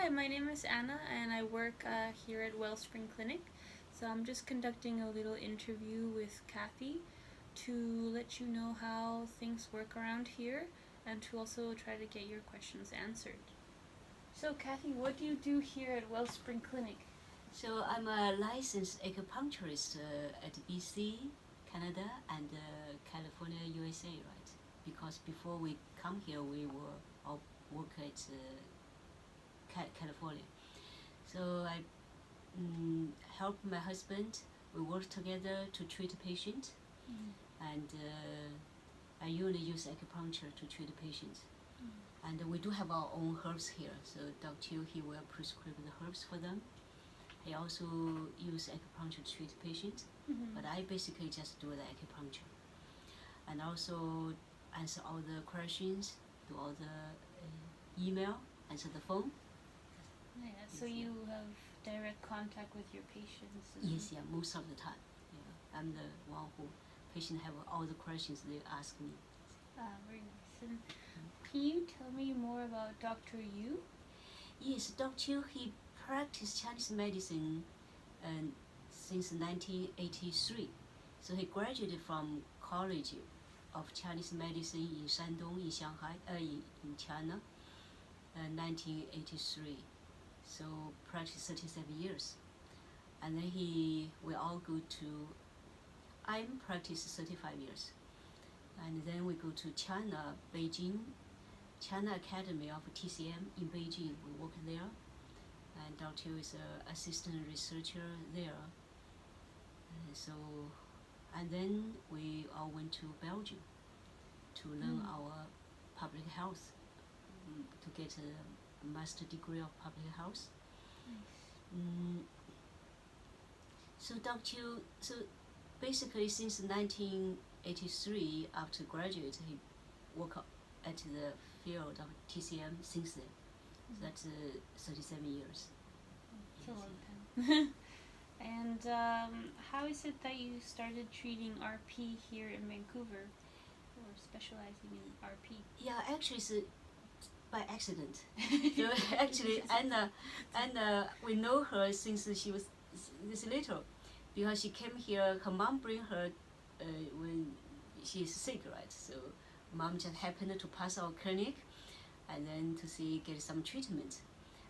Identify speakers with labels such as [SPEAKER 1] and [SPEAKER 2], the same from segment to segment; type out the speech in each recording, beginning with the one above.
[SPEAKER 1] Hi, my name is Anna and I work here at Wellspring Clinic. So I'm just conducting a little interview with Kathy to let you know how things work around here and to also try to get your questions answered. So Kathy, what do you do here at Wellspring Clinic?
[SPEAKER 2] So I'm a licensed acupuncturist at BC, Canada, and California, USA, right? Because before we come here, we were all work at California. So I help my husband. We work together to treat a patient, and I usually use acupuncture to treat patients. And we do have our own herbs here. So Dr. Yu, he will prescribe the herbs for them. I also use acupuncture to treat patients, but I basically just do the acupuncture. And also answer all the questions, do all the email, answer the phone.
[SPEAKER 1] Yeah, so you have direct contact with your patients?
[SPEAKER 2] Yes, yeah, most of the time. Yeah, I'm the one who patient have all the questions they ask me.
[SPEAKER 1] Very nice. And can you tell me more about Dr. Yu?
[SPEAKER 2] Yes, Dr. Yu, he practiced Chinese medicine since 1983. So he graduated from College of Chinese Medicine in Shandong, in Shanghai, in China, 1983. So practiced 37 years. And then we all go to, I'm practiced 35 years. And then we go to China, Beijing, China Academy of TCM in Beijing. We work there. And Dr. Yu is an assistant researcher there. And then we all went to Belgium to learn our public health, to get a master degree of public health. So Dr. Yu, so basically since 1983, after graduate, he worked at the field of TCM since then. So that's 37 years.
[SPEAKER 1] It's a long time. And how is it that you started treating RP here in Vancouver, or specializing in RP?
[SPEAKER 2] Yeah, actually it's by accident. So actually Anna, we know her since she was this little, because she came here, her mom bring her when she's sick, right? So mom just happened to pass our clinic and then to get some treatment.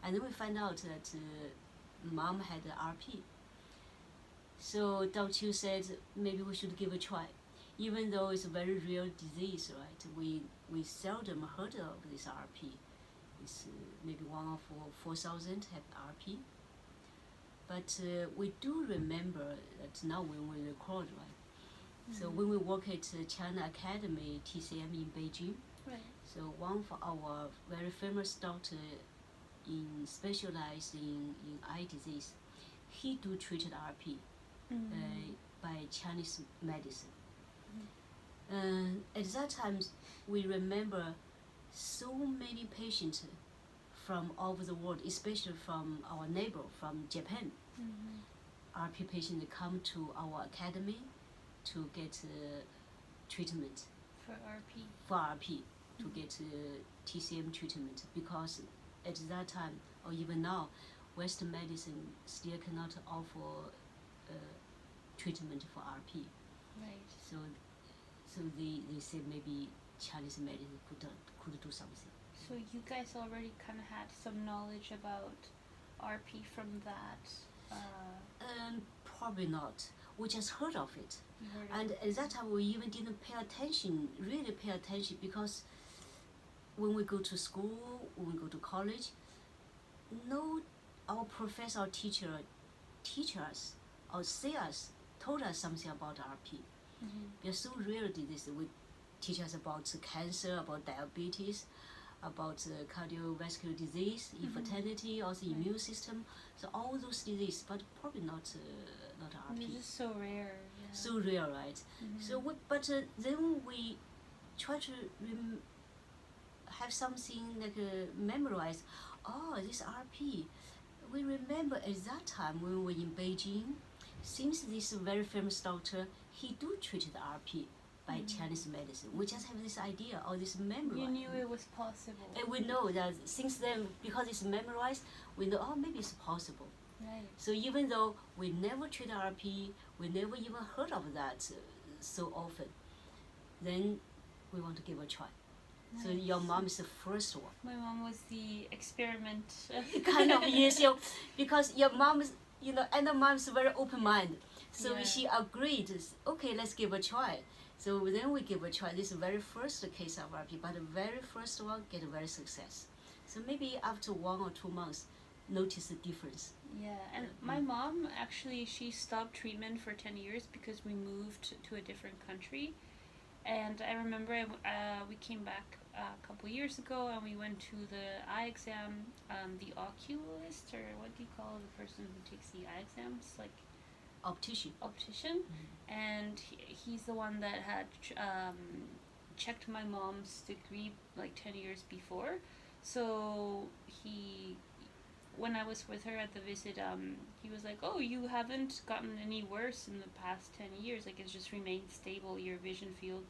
[SPEAKER 2] And then we find out that mom had RP. So Dr. Yu said maybe we should give a try. Even though it's a very real disease, right? We seldom heard of this RP. It's maybe 1 of 4,000 have RP. But we do remember that now when we record, right? So when we work at China Academy TCM in Beijing,
[SPEAKER 1] Right.
[SPEAKER 2] so one of our very famous doctor specialized in eye disease, he do treated RP by Chinese medicine. At that time, we remember so many patients from all over the world, especially from our neighbor, from Japan. RP patients come to our academy to get treatment.
[SPEAKER 1] For
[SPEAKER 2] RP, to get TCM treatment, because at that time, or even now, Western medicine still cannot offer treatment for RP.
[SPEAKER 1] Right.
[SPEAKER 2] So they say maybe Chinese medicine could do something.
[SPEAKER 1] So you guys already kind of had some knowledge about RP from that?
[SPEAKER 2] Probably not. We just heard of it.
[SPEAKER 1] And
[SPEAKER 2] at that time, we even didn't really pay attention, because when we go to school, when we go to college, no, our professor or teacher teach us or told us something about RP. They're so rare disease. We teach us about cancer, about diabetes, about cardiovascular disease, infertility, also immune system. So all those diseases, but probably not RP.
[SPEAKER 1] It's just so rare. Yeah.
[SPEAKER 2] So rare, right? So then we try to have something like memorize. Oh, this RP. We remember at that time when we were in Beijing, since this very famous doctor, he do treat the RP. by Chinese medicine. We just have this idea or this memory.
[SPEAKER 1] You knew it was possible.
[SPEAKER 2] And we know that since then, because it's memorized, we know, oh, maybe it's possible.
[SPEAKER 1] Right.
[SPEAKER 2] So even though we never treat RP, we never even heard of that so often, then we want to give a try.
[SPEAKER 1] Nice.
[SPEAKER 2] So your mom is the first one.
[SPEAKER 1] My mom was the experiment.
[SPEAKER 2] Kind of, yes, because your mom is, and the mom is very open-minded. So
[SPEAKER 1] Yeah.
[SPEAKER 2] she agreed, okay, let's give a try. So then we give a try. This is the very first case of RP, but the very first one get a very success. So maybe after 1 or 2 months, notice the difference.
[SPEAKER 1] Yeah, and my mom actually, she stopped treatment for 10 years because we moved to a different country. And I remember we came back a couple years ago and we went to the eye exam, the oculist, or what do you call the person who takes the eye exams? Like
[SPEAKER 2] Optician.
[SPEAKER 1] And he's the one that had checked my mom's degree like 10 years before. So when I was with her at the visit, he was like, oh, you haven't gotten any worse in the past 10 years, like it's just remained stable, your vision field.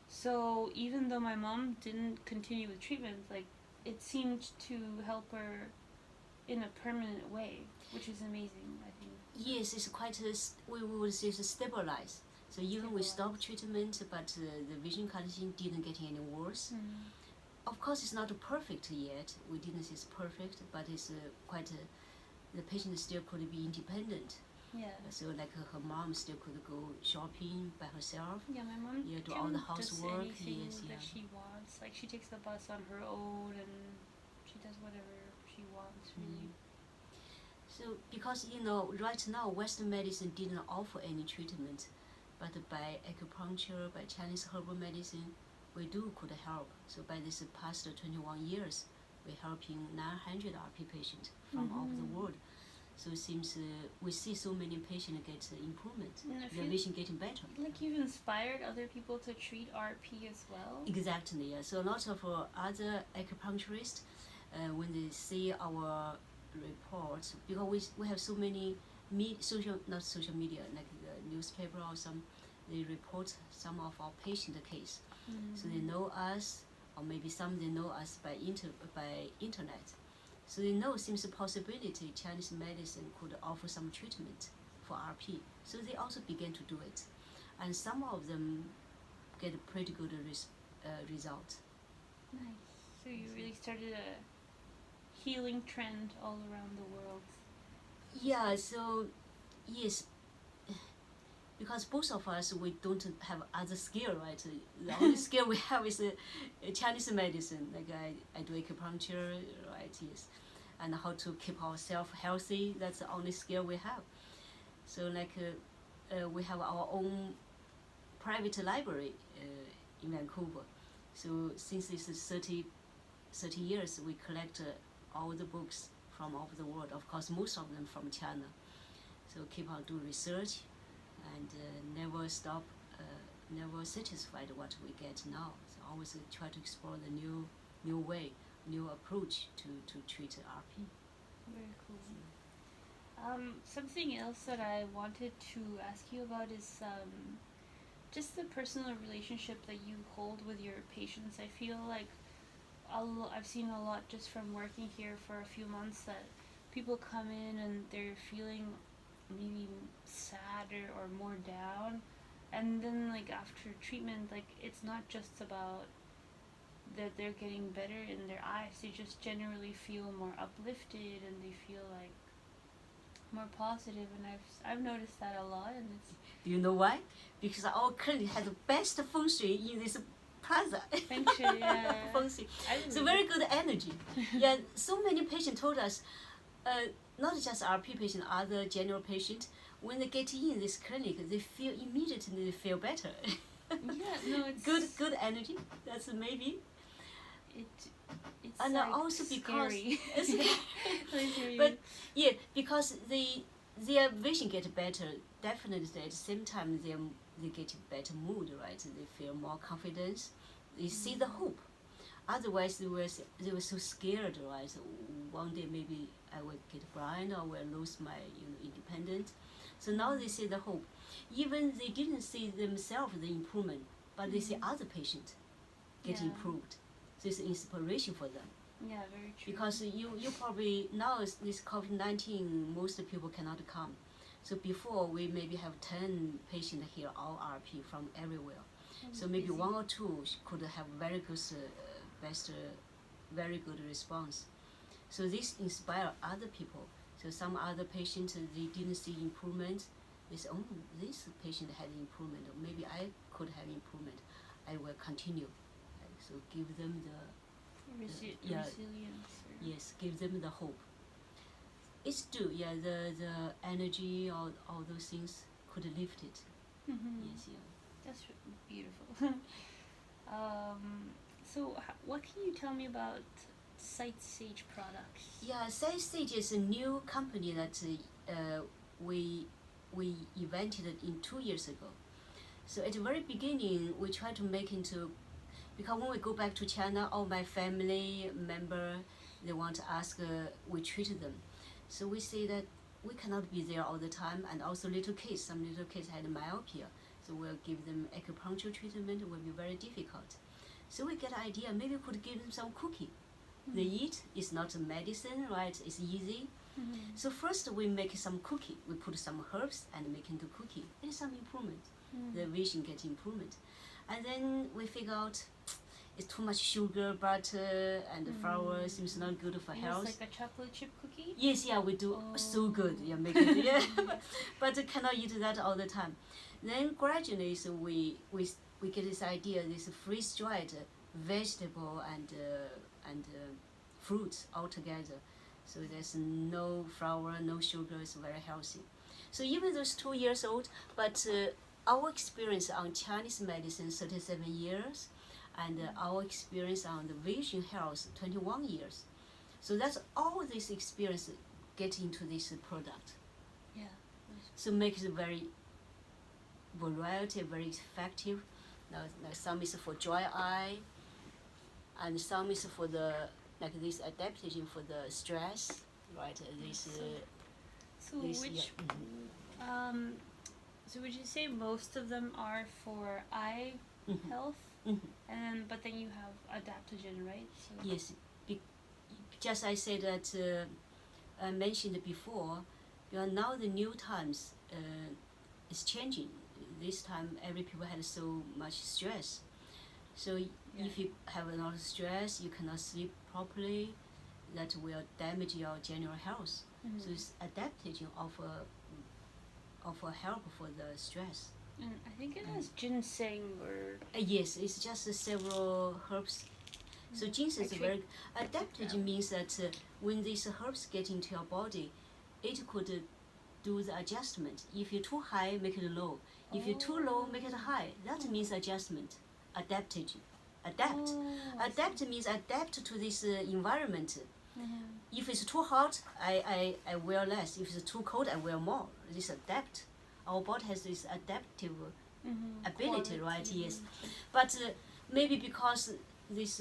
[SPEAKER 1] So even though my mom didn't continue with treatment, like it seemed to help her in a permanent way, which is amazing, I think.
[SPEAKER 2] Yes, it's quite we would say it's stabilized. So even we stopped treatment, but the vision condition didn't get any worse. Of course, it's not perfect yet. We didn't say it's perfect, but it's the patient still could be independent.
[SPEAKER 1] Yeah.
[SPEAKER 2] So like her mom still could go shopping by herself.
[SPEAKER 1] Yeah, my mom
[SPEAKER 2] do all the housework.
[SPEAKER 1] Does anything
[SPEAKER 2] Yes,
[SPEAKER 1] that she wants. Like she takes the bus on her own and she does whatever she wants, really.
[SPEAKER 2] So because right now Western medicine didn't offer any treatment, but by acupuncture, by Chinese herbal medicine, we could help. So by this past 21 years, we're helping 900 RP patients from all over the world. So it seems we see so many patients get improvement, their vision getting better.
[SPEAKER 1] Like you've inspired other people to treat RP as well?
[SPEAKER 2] Exactly, yeah. So a lot of other acupuncturists, when they see our reports, because we have so many not social media, like the newspaper or some, they report some of our patient case. So they know us, or maybe some they know us by internet. So they know seems a possibility Chinese medicine could offer some treatment for RP. So they also began to do it, and some of them get a pretty good result.
[SPEAKER 1] Nice. So you really started a healing trend all around the world.
[SPEAKER 2] Yeah. So yes. Because both of us, we don't have other skill, right? The only skill we have is Chinese medicine. Like I do acupuncture, right? Yes, and how to keep ourselves healthy. That's the only skill we have. So like we have our own private library in Vancouver. So since this is 30 years, we collect all the books from all over the world. Of course, most of them from China. So keep on doing research. And never stop, never satisfied what we get now. So always try to explore the new way, new approach to treat RP.
[SPEAKER 1] Very cool. Something else that I wanted to ask you about is just the personal relationship that you hold with your patients. I feel like I've seen a lot just from working here for a few months that people come in and they're feeling maybe sadder or more down, and then like after treatment, like it's not just about that they're getting better in their eyes, they just generally feel more uplifted and they feel like more positive, and I've noticed that a lot. And it's,
[SPEAKER 2] do you know why? Because our clinic has the best feng shui in this plaza.
[SPEAKER 1] feng shui, yeah.
[SPEAKER 2] Feng shui. So very good energy. Yeah, so many patients told us, not just RP patient, other general patient, when they get in this clinic, they feel immediately they feel better.
[SPEAKER 1] Yeah, no, it's
[SPEAKER 2] good energy. That's maybe.
[SPEAKER 1] It's
[SPEAKER 2] And
[SPEAKER 1] like
[SPEAKER 2] also because
[SPEAKER 1] scary.
[SPEAKER 2] but yeah, because their vision get better. Definitely at the same time they get better mood, right? They feel more confidence. They see the hope. Otherwise they were so scared, right? One day maybe I will get blind or will lose my independence. So now they see the hope. Even they didn't see themselves the improvement, but they see other patients get improved. So it's inspiration for them.
[SPEAKER 1] Yeah, very true.
[SPEAKER 2] Because you probably, now this COVID-19, most people cannot come. So before, we maybe have 10 patients here, all RP from everywhere. So maybe
[SPEAKER 1] busy.
[SPEAKER 2] 1 or 2 could have very good, very good response. So this inspire other people. So some other patients, they didn't see improvement. They say, oh, this patient had improvement. Or maybe I could have improvement. I will continue. So give them the
[SPEAKER 1] resilience.
[SPEAKER 2] Yes, give them the hope. It's true, the energy, all those things could lift it. Yes,
[SPEAKER 1] That's beautiful. So what can you tell me about SightSage products?
[SPEAKER 2] Yeah, SiteSage is a new company that we invented in 2 years ago. So at the very beginning, we tried to make into, because when we go back to China, all my family member, they want to ask, we treat them. So we say that we cannot be there all the time, and also some little kids had myopia, so we'll give them acupuncture treatment. It will be very difficult. So we get an idea, maybe we could give them some cookie. They eat, it's not a medicine, right? It's easy. So first we make some cookie. We put some herbs and make into cookie. There's some improvement. The vision gets improvement. And then we figure out it's too much sugar, butter, and flour seems not good for health.
[SPEAKER 1] It's like a chocolate chip cookie?
[SPEAKER 2] Yes, we do so good. Make it, but cannot eat that all the time. Then gradually, so we get this idea, this freeze-dried vegetable and fruits all together. So there's no flour, no sugar. It's very healthy. So even though it's 2 years old, but our experience on Chinese medicine 37 years, and our experience on the vision health 21 years. So that's all this experience get into this product.
[SPEAKER 1] Yeah.
[SPEAKER 2] So makes it very variety, very effective. Now some is for dry eye, and some is for the this adaptation for the stress, right?
[SPEAKER 1] So would you say most of them are for eye health? But then you have adaptogen, right? So
[SPEAKER 2] yes, just I said that I mentioned before, now the new times is changing. This time every people had so much stress. So if you have a lot of stress, you cannot sleep properly, that will damage your general health. So it's adaptation of a help for the stress.
[SPEAKER 1] And I think it has ginseng or...
[SPEAKER 2] yes, it's just several herbs. So ginseng is very... Adaptation means that when these herbs get into your body, it could do the adjustment. If you're too high, make it low. If you're too low, make it high. That means adjustment. Adaptation. Adapt. Adapt means adapt to this environment. If it's too hot, I wear less. If it's too cold, I wear more. This adapt. Our body has this adaptive ability, right? Yes. But maybe because this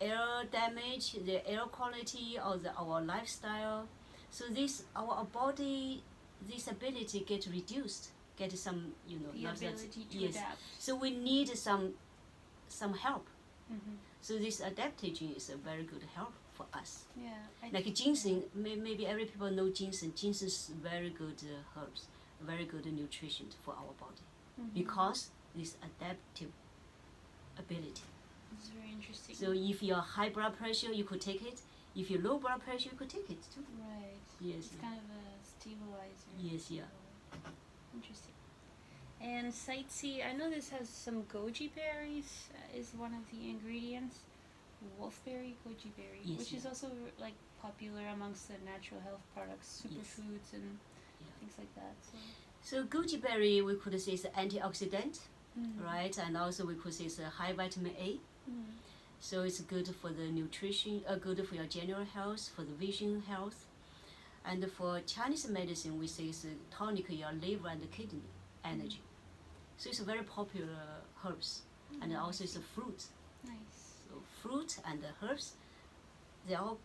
[SPEAKER 2] air damage, the air quality, or our lifestyle, so this our body, this ability get reduced, get some
[SPEAKER 1] the ability to adapt.
[SPEAKER 2] So we need some help. So this adaptation is a very good help for us.
[SPEAKER 1] Yeah.
[SPEAKER 2] Like ginseng, maybe every people know ginseng. Ginseng is very good herbs, very good nutrition for our body, because this adaptive ability.
[SPEAKER 1] It's very interesting.
[SPEAKER 2] So if you have high blood pressure, you could take it. If you low blood pressure, you could take it too.
[SPEAKER 1] Right.
[SPEAKER 2] Yes.
[SPEAKER 1] It's kind of a stabilizer.
[SPEAKER 2] Yes,
[SPEAKER 1] Interesting. And sightsee, I know this has some goji berries is one of the ingredients. Wolfberry, goji berry, which is also like popular amongst the natural health products, superfoods and things like that.
[SPEAKER 2] So goji berry, we could say is an antioxidant, right? And also we could say it's a high vitamin A. So it's good for the nutrition, good for your general health, for the vision health. And for Chinese medicine, we say it's a tonic your liver and kidney energy. So it's a very popular herbs, and also it's a fruit.
[SPEAKER 1] Nice.
[SPEAKER 2] So fruit and the herbs, they're all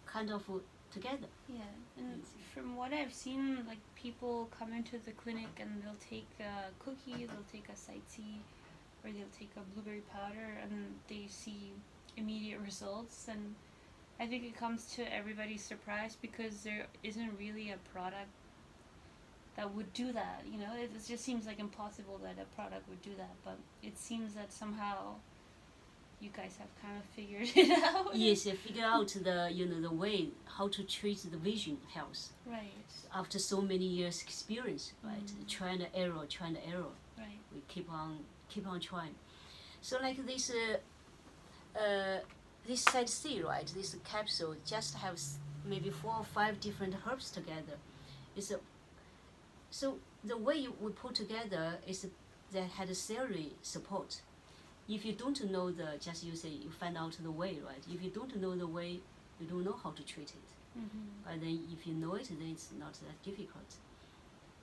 [SPEAKER 2] kind of together.
[SPEAKER 1] Yeah, and from what I've seen, like people come into the clinic and they'll take a cookie, they'll take a sightsee or they'll take a blueberry powder and they see immediate results. And I think it comes to everybody's surprise because there isn't really a product that would do that. You know, it just seems like impossible that a product would do that. But it seems that somehow you guys have kind of figured it out.
[SPEAKER 2] Yes, figure out the way how to treat the vision health.
[SPEAKER 1] Right.
[SPEAKER 2] After so many years experience, right? Trying and error.
[SPEAKER 1] Right.
[SPEAKER 2] We keep on trying. So like this SiteSage, right? This capsule just has maybe 4 or 5 different herbs together. So the way we put together is that had a theory support. If you don't know just you say you find out the way, right? If you don't know the way, you don't know how to treat it. And then if you know it, then it's not that difficult.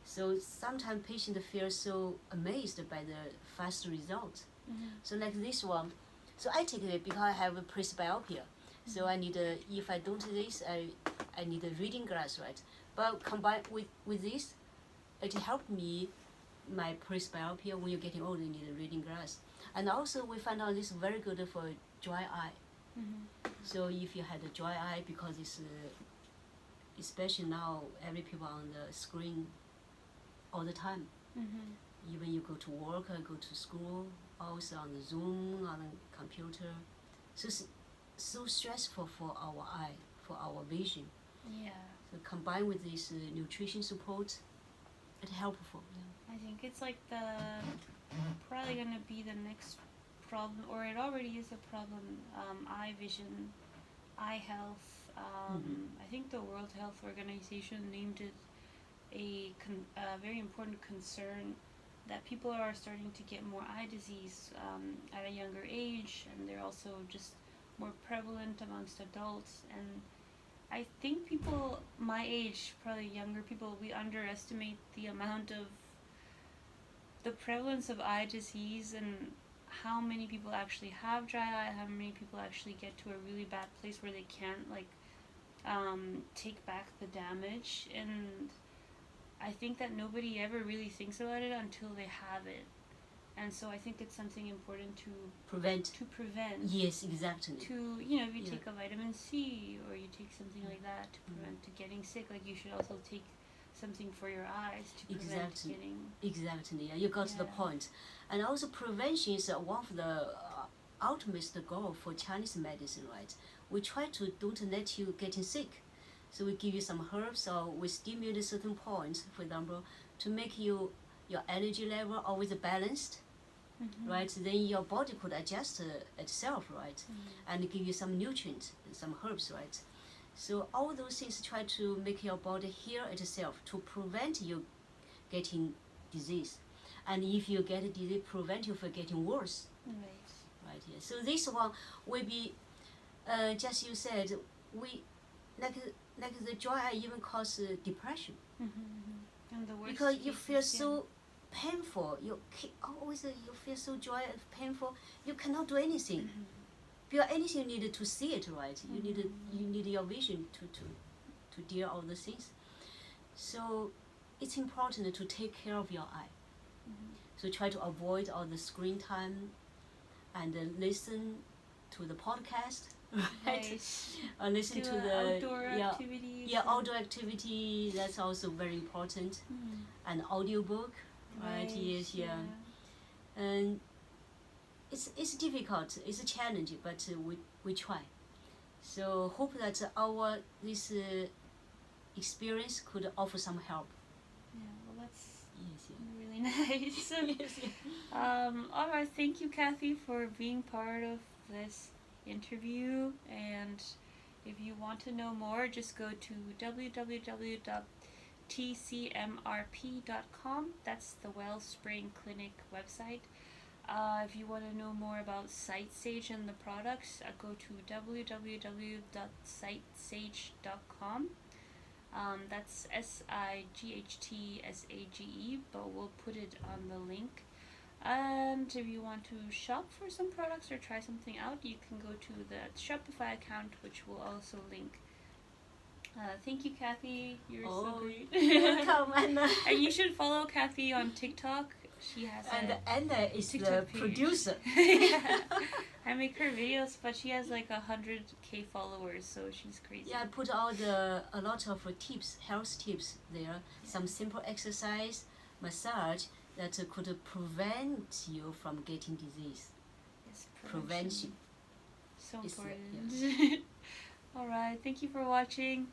[SPEAKER 2] So sometimes patients feel so amazed by the fast result. So like this one, so I take it because I have a presbyopia. So I need if I don't do this, I need a reading glass, right? But combined with this, it helped me my presbyopia. When you're getting older, you need a reading glass. And also we found out this is very good for dry eye. So if you had a dry eye, because it's especially now every people on the screen all the time. Even you go to work or go to school, also on the Zoom, on the computer. So it's so stressful for our eye, for our vision.
[SPEAKER 1] Yeah.
[SPEAKER 2] So combined with this nutrition support, it's helpful.
[SPEAKER 1] I think it's like probably gonna be the next problem, or it already is a problem. Eye vision, eye health. I think the World Health Organization named it a very important concern that people are starting to get more eye disease at a younger age, and they're also just more prevalent amongst adults. And I think people my age, probably younger people, we underestimate the amount of the prevalence of eye disease and how many people actually have dry eye, how many people actually get to a really bad place where they can't take back the damage. And I think that nobody ever really thinks about it until they have it. And so I think it's something important to
[SPEAKER 2] prevent. Yes, exactly.
[SPEAKER 1] To, if you take a vitamin C or you take something like that to prevent to getting sick, like you should also take something for your eyes to prevent getting...
[SPEAKER 2] Exactly, yeah, you got the point. And also prevention is one of the ultimate goal for Chinese medicine, right? We try to don't let you getting sick. So we give you some herbs, or we stimulate certain points, for example, to make your energy level always balanced, right? Then your body could adjust itself, right? And give you some nutrients, some herbs, right? So all those things try to make your body heal itself to prevent you getting disease. And if you get a disease, prevent you from getting worse. Right, yeah. So this one will be, just you said, we like the dry eye even cause depression.
[SPEAKER 1] And the worst
[SPEAKER 2] because you
[SPEAKER 1] cases,
[SPEAKER 2] feel so painful. You feel so dry and painful. You cannot do anything. Because anything you need to see it, right? You need your vision to deal all the things. So it's important to take care of your eye. So try to avoid all the screen time and listen to the podcast, right? Or listen to the
[SPEAKER 1] outdoor activities.
[SPEAKER 2] Yeah, outdoor activity, that's also very important. And audiobook, right? Yes, yeah. And it's difficult, it's a challenge, but we try. So hope that our this experience could offer some help.
[SPEAKER 1] Yeah, well, that's really nice. All right, thank you, Kathy, for being part of this interview. And if you want to know more, just go to www.tcmrp.com. That's the Wellspring Clinic website. If you want to know more about SightSage and the products, go to www.SightSage.com. That's SIGHTSAGE, but we'll put it on the link. And if you want to shop for some products or try something out, you can go to the Shopify account, which we'll also link. Thank you, Kathy. You're so great.
[SPEAKER 2] Welcome, Anna.
[SPEAKER 1] And you should follow Kathy on TikTok. She has
[SPEAKER 2] And
[SPEAKER 1] a
[SPEAKER 2] Anna is the
[SPEAKER 1] TikTok page.
[SPEAKER 2] producer.
[SPEAKER 1] Yeah. I make her videos, but she has like 100K followers, so she's crazy.
[SPEAKER 2] Yeah, I put all a lot of tips, health tips there. Some simple exercise, massage that could prevent you from getting disease.
[SPEAKER 1] Yes,
[SPEAKER 2] Prevention.
[SPEAKER 1] So
[SPEAKER 2] is,
[SPEAKER 1] important. Alright, thank you for watching.